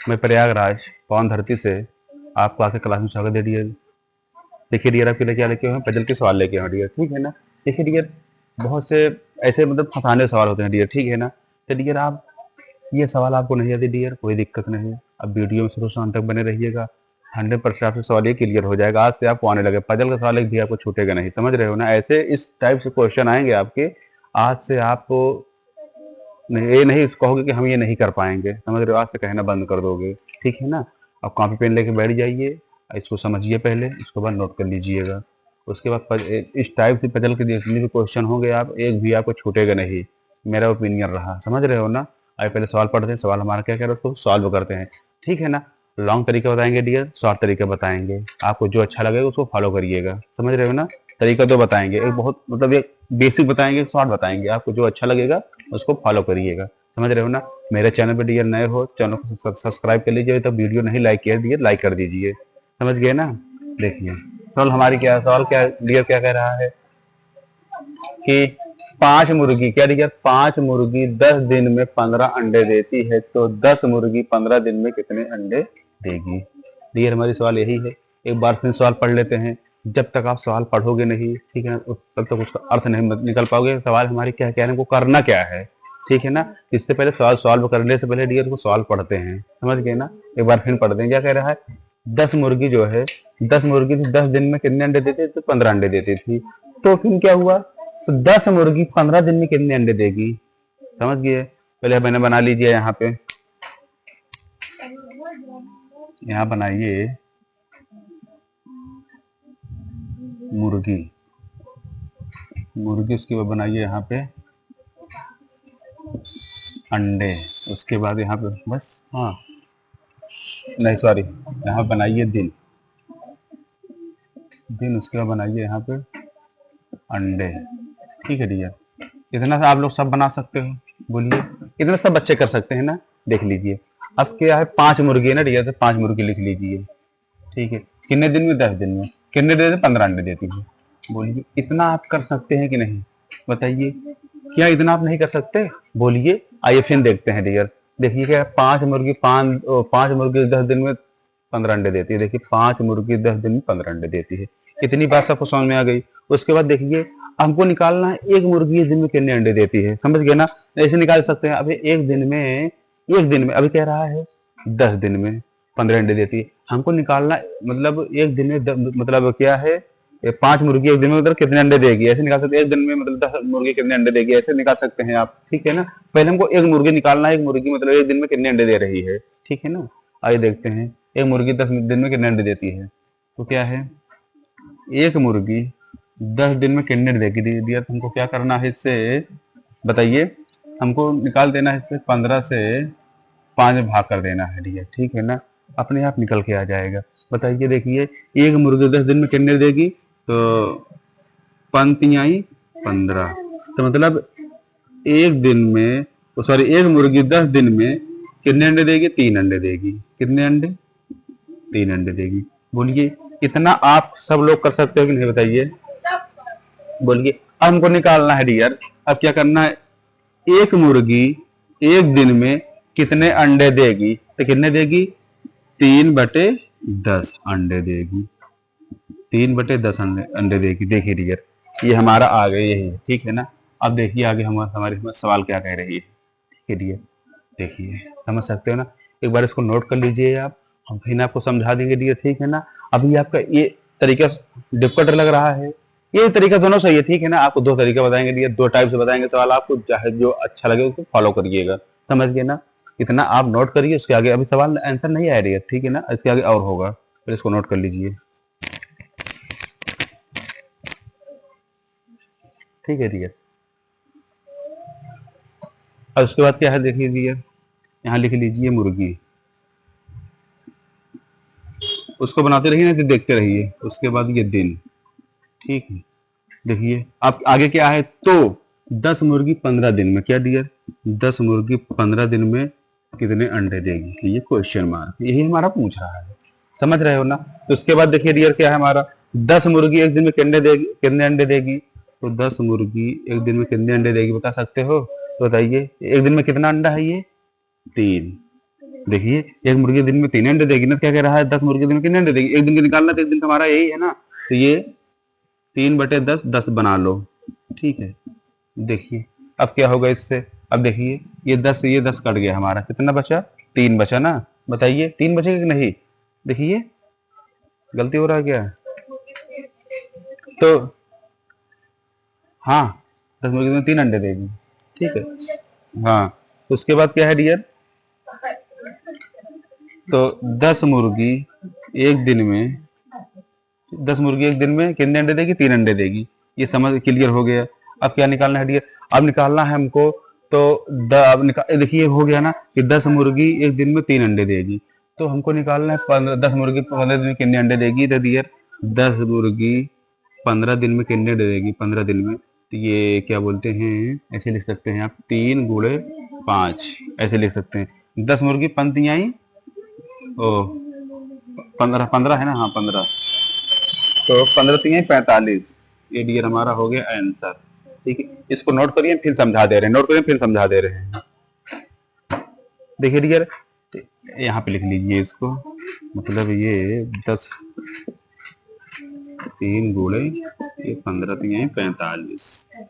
मैं प्रयागराज पवन धरती से आपको आके क्लास में स्वागत दे डियर। देखिए डियर, आपके लिए क्या लेके आए हैं, पजल के सवाल लेके आए हैं डियर, ठीक है ना। देखिए डियर, बहुत से ऐसे मतलब फंसाने सवाल होते हैं डियर, ठीक है ना। तो डियर आप ये सवाल आपको नहीं आते डियर, कोई दिक्कत नहीं है। अब वीडियो में शुरू से अंत तक बने रहिएगा, 100% आपसे सवाल ये क्लियर हो जाएगा। आज से आपको आने लगे पजल का सवाल एक भी आपको छूटेगा नहीं, समझ रहे हो ना। ऐसे इस टाइप से क्वेश्चन आएंगे आपके, आज से आपको नहीं, ये नहीं कहोगे कि हम ये नहीं कर पाएंगे, समझ रहे हो। आज से कहना बंद कर दोगे, ठीक है ना। अब कॉपी पेन लेके बैठ जाइए, इसको समझिए पहले, उसके बाद नोट कर लीजिएगा। उसके बाद इस टाइप से पजल के जितने भी क्वेश्चन होंगे आप, एक भी आपको छूटेगा नहीं, मेरा ओपिनियन रहा, समझ रहे हो ना। आइए पहले सवाल पढ़ते हैं, सवाल हमारा क्या कह रहा है उसको सॉल्व करते हैं, ठीक है ना। लॉन्ग तरीका बताएंगे डियर, शॉर्ट तरीका बताएंगे, आपको जो अच्छा लगेगा उसको फॉलो करिएगा, समझ रहे हो ना। तरीका दो बताएंगे, एक बहुत मतलब एक बेसिक बताएंगे, एक शॉर्ट बताएंगे, आपको जो अच्छा लगेगा उसको फॉलो करिएगा, समझ रहे हो ना। मेरे चैनल पर डियर नए हो, चैनल को सब्सक्राइब कर लीजिए, तो वीडियो नहीं लाइक किया डियर लाइक कर दीजिए, समझ गए ना। देखिए सवाल हमारी क्या सवाल क्या डियर क्या कह रहा है कि 5 मुर्गी क्या डियर, 5 मुर्गी 10 दिन में 15 अंडे देती है, तो 10 मुर्गी 15 दिन में कितने अंडे देगी। डियर हमारी सवाल यही है। एक बार फिर सवाल पढ़ लेते हैं, जब तक आप सवाल पढ़ोगे नहीं, ठीक है ना, तब तक उसका अर्थ नहीं निकल पाओगे। सवाल हमारी क्या कह रहे हैं, को करना क्या है, ठीक है ना। इससे पहले सवाल सॉल्व करने से पहले डियर को सवाल पढ़ते हैं, समझ गए ना। एक बार फिर पढ़ते हैं, क्या कह रहा है। 10 मुर्गी जो है, 10 मुर्गी थी, 10 दिन में कितने अंडे देती थी, तो 15 अंडे देती थी। तो फिर क्या हुआ, तो 10 मुर्गी 15 दिन में कितने अंडे देगी, समझ गए। पहले मैंने बना लीजिए, यहाँ पे यहाँ बनाइए मुर्गी, मुर्गी उसके बाद बनाइए यहाँ पे अंडे, उसके बाद यहाँ पे बस, हाँ नहीं सॉरी, यहाँ बनाइए दिन, दिन उसके बाद बनाइए यहाँ पे अंडे, ठीक है डियर। इतना सा आप लोग सब बना सकते हो, बोलिए इतना सब बच्चे कर सकते हैं ना। देख लीजिए अब क्या है, 5 मुर्गी है ना डियर, तो 5 मुर्गी लिख लीजिए, ठीक है। कितने दिन में, 10 दिन में। कितने देते, 15 अंडे देती है। बोलिए इतना आप कर सकते हैं कि नहीं, बताइए। क्या इतना आप नहीं कर सकते, बोलिए। आइए फिर देखते हैं डियर। देखिए क्या, 5 मुर्गी 5 मुर्गी 10 दिन में 15 अंडे देती है। देखिए 5 मुर्गी 10 दिन में 15 अंडे देती है, इतनी बात सबको समझ में आ गई। उसके बाद देखिए हमको निकालना है, एक मुर्गी एक दिन में कितने अंडे देती है, समझ गए ना। ऐसे निकाल सकते हैं। अभी एक दिन में अभी कह रहा है 10 दिन में 15 अंडे देती है, हमको निकालना मतलब एक दिन में मतलब क्या है, 5 मुर्गी एक दिन में मतलब कितने अंडे देगी, ऐसे निकाल सकते हैं। एक दिन में मतलब 10 मुर्गी कितने अंडे देगी, ऐसे निकाल सकते हैं आप, ठीक है ना। पहले हमको एक मुर्गी निकालना है, एक मुर्गी मतलब एक दिन में कितने अंडे दे रही है, ठीक है ना। आइए देखते हैं, एक मुर्गी 10 दिन में कितने अंडे देती है। तो क्या है, एक मुर्गी 10 दिन में कितने अंडे देगी दिया, तो हमको क्या करना है इससे, बताइए। हमको निकाल देना है इससे, 15 से 5 में भाग कर देना है डियर, ठीक है ना। अपने आप निकल के आ जाएगा। बताइए देखिए, एक मुर्गी 10 दिन में कितने देगी, तो पंतियाई 15, तो मतलब एक दिन में, तो सॉरी एक मुर्गी 10 दिन में कितने अंडे देगी, 3 अंडे देगी। कितने अंडे, 3 अंडे देगी। बोलिए इतना आप सब लोग कर सकते हो कि नहीं, बताइए, बोलिए। अब हमको निकालना है डियर, अब क्या करना है, एक मुर्गी एक दिन में कितने अंडे देगी, तो कितने देगी, 3/10 अंडे देगी, 3/10 अंडे देगी। देखिए डियर, ये हमारा आ गया, यही है, ठीक है ना। अब देखिए आगे हमारे सवाल क्या कह रही है, ठीक है डियर। देखिए समझ सकते हो ना, एक बार इसको नोट कर लीजिए आप, हम फिर आपको समझा देंगे डियर, ठीक है ना। अभी आपका ये तरीका डिफिकल्ट लग रहा है, ये तरीका दोनों सही है, ठीक है ना। आपको दो तरीका बताएंगे डियर, दो टाइप से बताएंगे सवाल, आपको चाहे जो अच्छा लगे उसको फॉलो करिएगा, समझ गए ना। इतना आप नोट करिए, उसके आगे अभी सवाल आंसर नहीं आया डियर, ठीक है ना, इसके आगे और होगा, फिर इसको नोट कर लीजिए, ठीक है डियर। और उसके बाद क्या है, देखिए डियर, यहाँ लिख लीजिए मुर्गी, उसको बनाते रहिए ना, तो देखते रहिए। उसके बाद ये दिन, ठीक है। देखिए अब आगे क्या है, तो 10 मुर्गी 15 दिन में, क्या डियर, 10 मुर्गी 15 दिन में कितने अंडे देगी, ये क्वेश्चन मार्क, यही हमारा पूछ रहा है, समझ रहे हो ना। तो उसके बाद देखिए डियर क्या है हमारा, 10 मुर्गी एक दिन में कितने देगी, कितने अंडे देगी, तो 10 मुर्गी एक दिन में कितने अंडे देगी, बता सकते हो, तो बताइए। एक दिन में कितना अंडा है ये, 3, देखिए एक मुर्गी दिन में 3 अंडे देगी ना, क्या कह रहा है 10 मुर्गी दिन में कितने अंडे देगी, एक दिन का निकालना, तो एक दिन का हमारा यही है ना, तो ये 3/10 10 बना लो, ठीक है। देखिए अब क्या होगा इससे, अब देखिए ये 10 कट गया, हमारा कितना बचा, 3 बचा ना, बताइए 3 बचेगा कि नहीं, देखिए गलती हो रहा है क्या, तो हाँ 10 मुर्गी में 3 अंडे देगी, ठीक है। हाँ तो उसके बाद क्या है डियर, तो 10 मुर्गी एक दिन में 10 मुर्गी एक दिन में कितने अंडे देगी, 3 अंडे देगी, ये समझ क्लियर हो गया। अब क्या निकालना है डियर, अब निकालना है हमको, तो देखिए हो गया ना कि 10 मुर्गी एक दिन में 3 अंडे देगी, तो हमको निकालना है 10 मुर्गी 15 दिन में कितने अंडे देगी, तो डियर 10 मुर्गी 15 दिन में कितने अंडे देगी, 15 दिन में, तो ये क्या बोलते हैं, ऐसे लिख सकते हैं आप 3 गुणे 5 ऐसे लिख सकते हैं, 10 मुर्गी पंक्ति आई, ओ 15 15 है ना, हाँ 15, तो 15 3 45, ये डियर हमारा हो गया आंसर, ठीक है। इसको नोट करिए, फिर समझा दे रहे हैं, नोट करिए फिर समझा दे रहे हैं। देखिए डियर यहाँ पे लिख लीजिए इसको, मतलब ये 10 3 गुणे ये 15 3 45,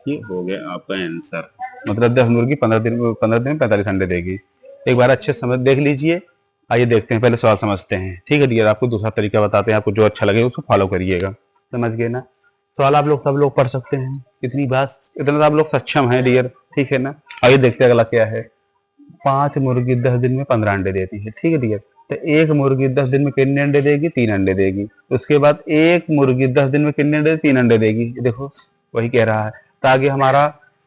ये हो गया आपका आंसर, मतलब 10 मुर्गी 15 दिन 45 अंडे देगी। एक बार अच्छे समझ देख लीजिए। आइए देखते हैं, पहले सवाल समझते हैं, ठीक है डियर। आपको दूसरा तरीका बताते हैं, आपको जो अच्छा लगे उसको फॉलो करिएगा, समझ गए ना। सवाल आप लोग सब लोग पढ़ सकते हैं, इतनी बात इतना तो आप लोग सक्षम हैं डियर, ठीक है ना। आइए देखते हैं अगला क्या है। 5 मुर्गी 10 दिन में 15 अंडे देती है, ठीक है डियर। तो एक मुर्गी 10 दिन में कितने अंडे देगी, 3 अंडे देगी। उसके बाद एक मुर्गी 10 दिन में कितने अंडे, 3 अंडे देगी, देखो वही कह रहा है। तो आगे हमारा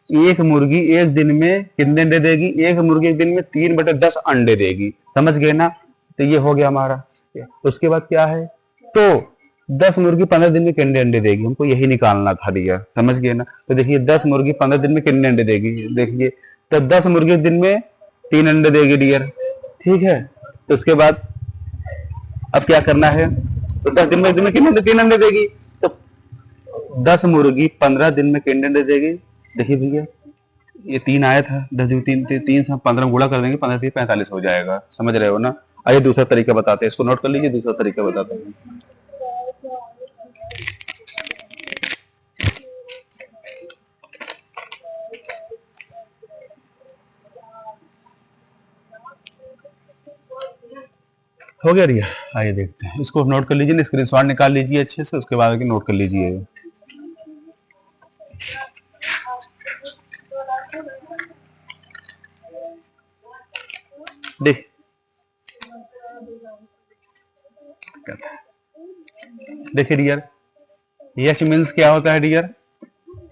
एक मुर्गी एक दिन में कितने अंडे देगी, एक मुर्गी एक दिन में 3/10 अंडे देगी, समझ गए ना। तो ये हो गया हमारा। उसके बाद क्या है, तो 10 मुर्गी 15 दिन में कितने अंडे देगी, हमको यही निकालना था डियर, समझ गए ना। तो देखिए 10 मुर्गी 15 दिन में कितने अंडे देगी, देखिए तो 10 मुर्गी एक दिन में 3 अंडे देगी डियर, ठीक है। तो उसके बाद अब क्या करना है, तो 10 दिन में कितने अंडे, 3 अंडे देगी, तो 10 मुर्गी 15 दिन में कितने अंडे देगी, देखिए भैया ये 3 आया था, 10 दिन 3 से 15 गुणा कर देंगे, 15 45 हो जाएगा, समझ रहे हो ना। आइए दूसरा तरीका बताते हैं, इसको नोट कर लीजिए, दूसरा तरीका बताते हैं। हो गया रिया, आइए देखते हैं, इसको नोट कर लीजिए, स्क्रीनशॉट निकाल लीजिए अच्छे से, उसके बाद नोट कर लीजिए। देख देखिए डियर, एच मीन्स क्या होता है डियर,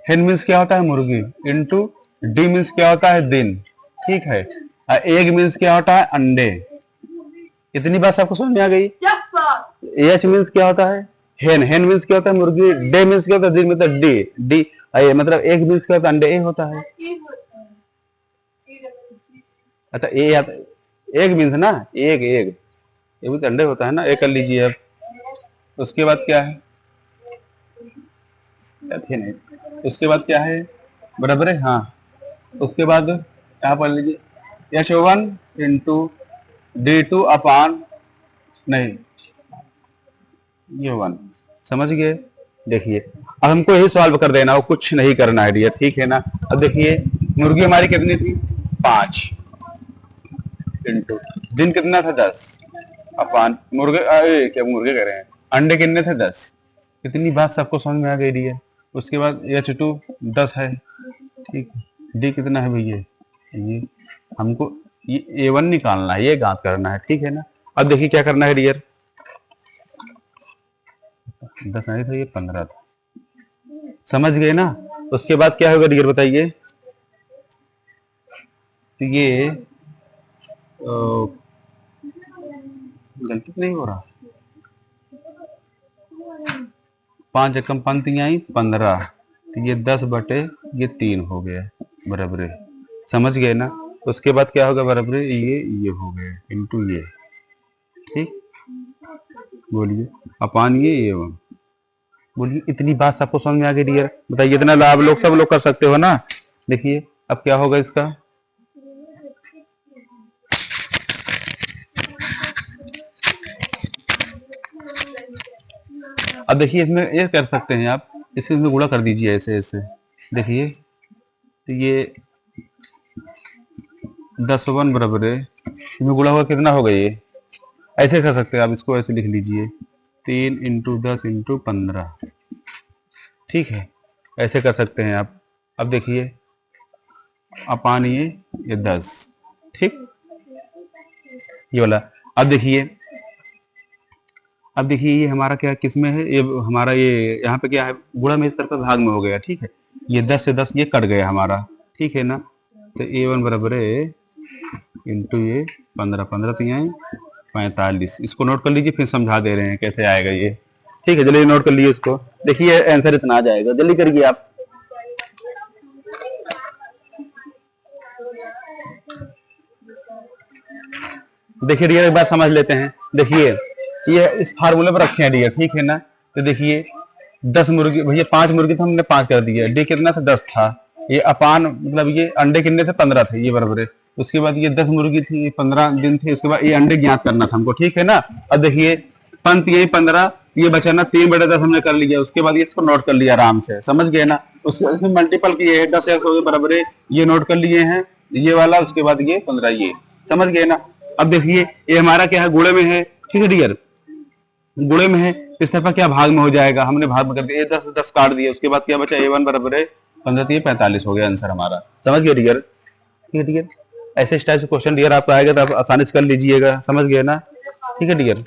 हेन मीन्स क्या होता है मुर्गी, इंटू डी मीन्स क्या होता है दिन, ठीक है। एग मीन्स क्या होता है अंडे। इतनी बात आपको समझ में आ गई। एच मीन्स क्या होता है हेन, हेन मीन्स क्या होता है मुर्गी, डे मीन्स क्या होता है दिन, मतलब डी डी, मतलब एग मीन्स क्या होता है अंडे, ए होता है। अच्छा एग मीन्स ना, एग एग ये भी तो अंडे होता है ना, एक कर लीजिए अब। उसके बाद क्या है, नहीं उसके बाद क्या है, बराबर है, हाँ। उसके बाद यहाँ पढ़ लीजिए H1 इंटू D2 अपान, नहीं ये 1, समझ गए। देखिए अब हमको यही सॉल्व कर देना हो, कुछ नहीं करना है डियर, ठीक है ना। अब देखिए मुर्गी हमारी कितनी थी 5, इंटू दिन कितना था 10, अपान मुर्गे क्या मुर्गे कह रहे हैं, अंडे कितने थे 10। इतनी बात सबको समझ में आ गई डियर। उसके बाद H2 10 है, ठीक है। डी कितना है भैया, ये हमको ये A1 निकालना है, ये गांठ करना है, ठीक है ना। अब देखिए क्या करना है डियर, 10 नहीं था, ये 15 था, समझ गए ना। उसके बाद क्या होगा डियर बताइए, तो ये गलती नहीं हो रहा, 5 एकम पंक्ति आई 15, तो ये 10/3 हो गया बराबर, समझ गए ना। उसके बाद क्या होगा बराबर, ये हो गया इंटू ये, ठीक, बोलिए अपान ये बोलिए। इतनी बात सबको समझ में आ गई डियर, बताइए इतना लाभ लोग सब लोग कर सकते हो ना। देखिए अब क्या होगा इसका, अब देखिए इसमें ये कर सकते हैं आप, इसमें गुणा कर दीजिए ऐसे ऐसे। देखिए तो ये 10 बराबर है, इसमें गुणा हुआ कितना होगा ये, ऐसे कर सकते हैं आप, इसको ऐसे लिख लीजिए 3 × 10 × 15, ठीक है, ऐसे कर सकते हैं आप। अब देखिए अपान ये 10, ठीक, ये वाला। अब देखिए ये हमारा क्या किस में है, ये हमारा ये यहाँ पे क्या है, गुणा में इस तरफ भाग में हो गया, ठीक है, ये 10 से 10 ये कट गया हमारा, ठीक है ना। तो A1 बराबर है इंटू ये 15, 15 तो यहाँ 45, इसको नोट कर लीजिए, फिर समझा दे रहे हैं कैसे आएगा ये, ठीक है, जल्दी नोट कर लीजिए इसको। देखिए आंसर इतना आ जाएगा, जल्दी करिए आप। देखिए डियर एक बार समझ लेते हैं। देखिए ये इस फार्मूले पर रखे हैं डियर, ठीक है ना। तो देखिए 10 मुर्गी, भैया 5 मुर्गी तो हमने 5 कर दिया, डी कितना था 10 था, ये अपान मतलब ये अंडे कितने थे 15 थे, ये बराबर है। उसके बाद ये 10 मुर्गी थी, 15 दिन थे, उसके बाद ये अंडे ज्ञात करना था हमको, ठीक है ना। अब देखिए पंत यही 15, ये बचा ना 3/10 हमने कर लिया, उसके बाद ये इसको नोट कर लिया आराम से, समझ गए ना। उसके मल्टीपल किए है, 10 बराबर है, ये नोट कर लिए हैं ये वाला, उसके बाद ये 15, ये समझ गए ना। अब देखिए ये हमारा क्या है, गुणे में है, ठीक है डियर, गुणे में है, इस तरफ क्या भाग में हो जाएगा, हमने भाग में कर दिया, 10 10 काट दिया, उसके बाद क्या बचा, A1 बराबर है 15, तो ये 45 हो गया आंसर हमारा, समझ गए डियर, ठीक है डियर। ऐसे टाइप से क्वेश्चन डियर आपको आएगा तो आप आसानी से कर लीजिएगा, समझ गए ना, ठीक है डियर।